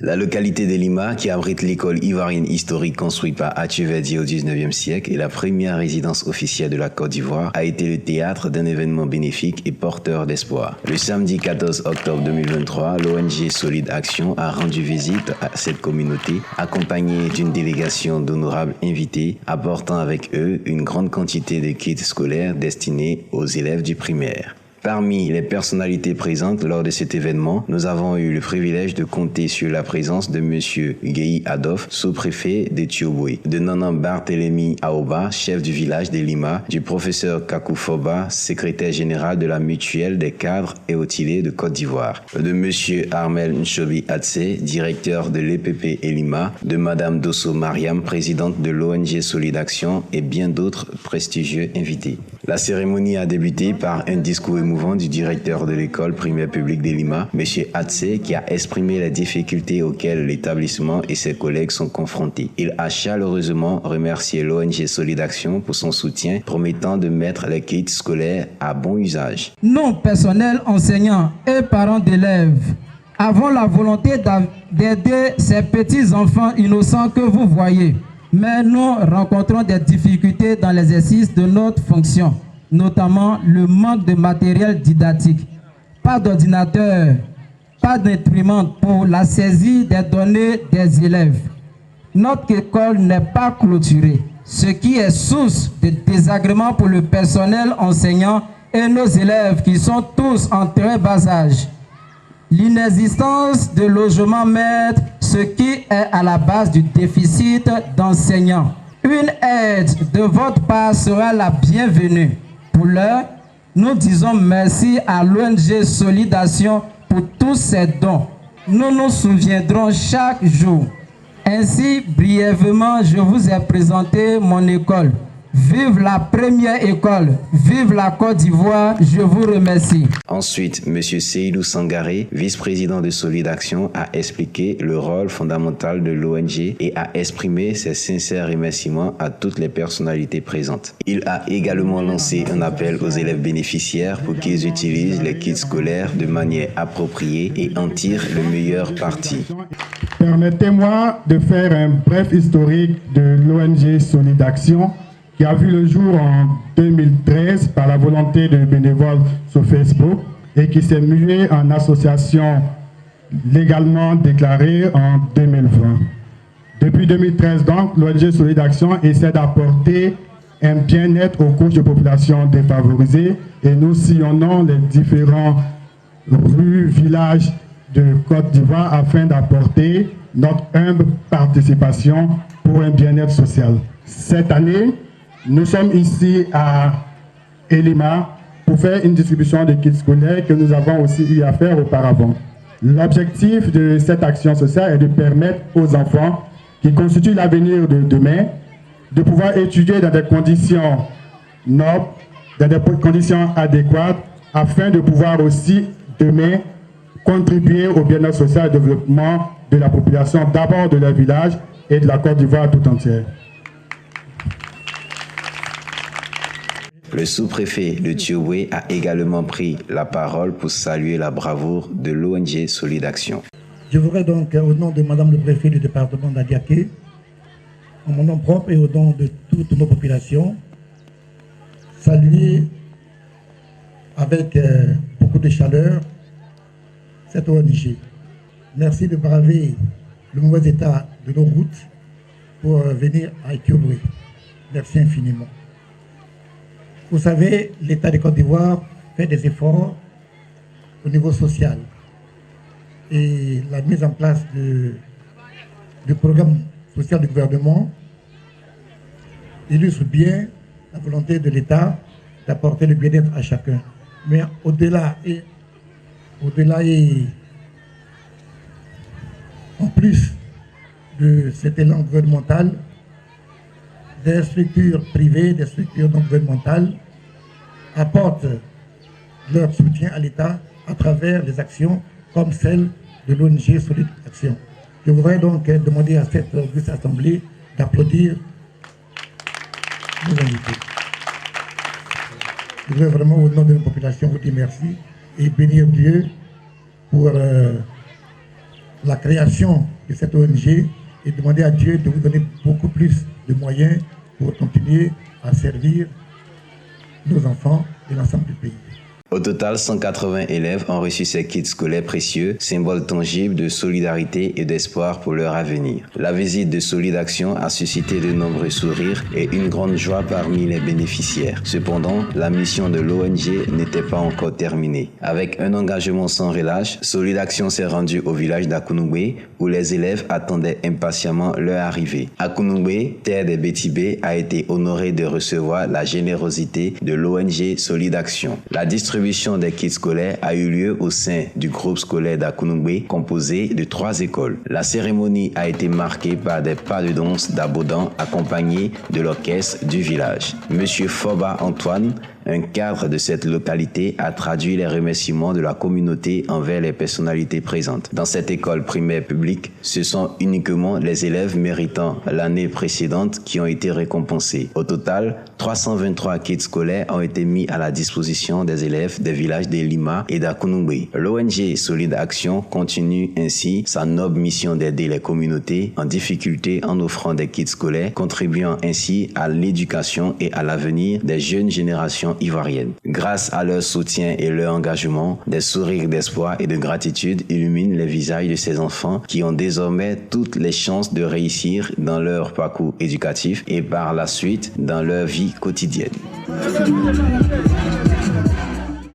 La localité de Lima, qui abrite l'école ivoirienne historique construite par Athiévedi au XIXe siècle et la première résidence officielle de la Côte d'Ivoire, a été le théâtre d'un événement bénéfique et porteur d'espoir. Le samedi 14 octobre 2023, l'ONG Solid Action a rendu visite à cette communauté, accompagnée d'une délégation d'honorables invités, apportant avec eux une grande quantité de kits scolaires destinés aux élèves du primaire. Parmi les personnalités présentes lors de cet événement, nous avons eu le privilège de compter sur la présence de Monsieur Guéhi Adolphe, sous-préfet de Thioboué, de Nanan Barthélémy Aoba, chef du village de Lima, du professeur Kakou Foba, secrétaire général de la mutuelle des cadres et hôteliers de Côte d'Ivoire, de Monsieur Armel Nchobi Atse, directeur de l'EPP et Lima, de Madame Dosso Mariam, présidente de l'ONG Solid Action et bien d'autres prestigieux invités. La cérémonie a débuté par un discours émouvant du directeur de l'école primaire publique de Lima, M. Atse, qui a exprimé les difficultés auxquelles l'établissement et ses collègues sont confrontés. Il a chaleureusement remercié l'ONG Solid Action pour son soutien, promettant de mettre les kits scolaires à bon usage. Nous, personnel enseignants et parents d'élèves, avons la volonté d'aider ces petits enfants innocents que vous voyez. Mais nous rencontrons des difficultés dans l'exercice de notre fonction, notamment le manque de matériel didactique. Pas d'ordinateur, pas d'imprimante pour la saisie des données des élèves. Notre école n'est pas clôturée, ce qui est source de désagrément pour le personnel enseignant et nos élèves qui sont tous en très bas âge. L'inexistence de logement maître, ce qui est à la base du déficit d'enseignants. Une aide de votre part sera la bienvenue. Pour l'heure, nous disons merci à l'ONG Solid Action pour tous ces dons. Nous nous souviendrons chaque jour. Ainsi, brièvement, je vous ai présenté mon école. Vive la première école, vive la Côte d'Ivoire, je vous remercie. Ensuite, M. Seydou Sangaré, vice-président de Solid Action, a expliqué le rôle fondamental de l'ONG et a exprimé ses sincères remerciements à toutes les personnalités présentes. Il a également lancé un appel aux élèves bénéficiaires pour qu'ils utilisent les kits scolaires de manière appropriée et en tirent le meilleur parti. Permettez-moi de faire un bref historique de l'ONG Solid Action, qui a vu le jour en 2013 par la volonté de bénévoles sur Facebook et qui s'est muée en association légalement déclarée en 2020. Depuis 2013, donc, l'ONG Solid Action essaie d'apporter un bien-être aux couches de population défavorisées et nous sillonnons les différents rues, villages de Côte d'Ivoire afin d'apporter notre humble participation pour un bien-être social. Cette année, nous sommes ici à Lima pour faire une distribution de kits scolaires que nous avons aussi eu à faire auparavant. L'objectif de cette action sociale est de permettre aux enfants qui constituent l'avenir de demain de pouvoir étudier dans des conditions nobles, dans des conditions adéquates, afin de pouvoir aussi demain contribuer au bien-être social et au développement de la population, d'abord de leur village et de la Côte d'Ivoire tout entière. Le sous-préfet de Thioboué a également pris la parole pour saluer la bravoure de l'ONG Solid Action. Je voudrais donc, au nom de Madame le préfet du département d'Adiaké, en mon nom propre et au nom de toutes nos populations, saluer avec beaucoup de chaleur cette ONG. Merci de braver le mauvais état de nos routes pour venir à Thioboué. Merci infiniment. Vous savez, l'État de Côte d'Ivoire fait des efforts au niveau social. Et la mise en place du programme social du gouvernement illustre bien la volonté de l'État d'apporter le bien-être à chacun. Mais au-delà et en plus de cet élan gouvernemental, des structures privées, des structures non gouvernementales apportent leur soutien à l'État à travers les actions comme celle de l'ONG Solid Action. Je voudrais donc demander à cette auguste assemblée d'applaudir nos invités. Je voudrais vraiment, au nom de la population, vous dire merci et bénir Dieu pour la création de cette ONG et demander à Dieu de vous donner beaucoup plus de moyens pour continuer à servir nos enfants et l'ensemble du pays. Au total, 180 élèves ont reçu ces kits scolaires précieux, symboles tangibles de solidarité et d'espoir pour leur avenir. La visite de Solidaction a suscité de nombreux sourires et une grande joie parmi les bénéficiaires. Cependant, la mission de l'ONG n'était pas encore terminée. Avec un engagement sans relâche, Solidaction s'est rendue au village d'Akounougbé où les élèves attendaient impatiemment leur arrivée. Akounougbé, terre des Bétibés, a été honoré de recevoir la générosité de l'ONG Solidaction. La distribution des kits scolaires a eu lieu au sein du groupe scolaire d'Akounougbé composé de 3 écoles. La cérémonie a été marquée par des pas de danse d'Abodan accompagnés de l'orchestre du village. Monsieur Foba Antoine, un cadre de cette localité, a traduit les remerciements de la communauté envers les personnalités présentes. Dans cette école primaire publique, ce sont uniquement les élèves méritant l'année précédente qui ont été récompensés. Au total, 323 kits scolaires ont été mis à la disposition des élèves des villages de Lima et d'Akounougbé. L'ONG Solidaction continue ainsi sa noble mission d'aider les communautés en difficulté en offrant des kits scolaires, contribuant ainsi à l'éducation et à l'avenir des jeunes générations ivoiriennes. Grâce à leur soutien et leur engagement, des sourires d'espoir et de gratitude illuminent les visages de ces enfants qui ont désormais toutes les chances de réussir dans leur parcours éducatif et par la suite dans leur vie quotidienne.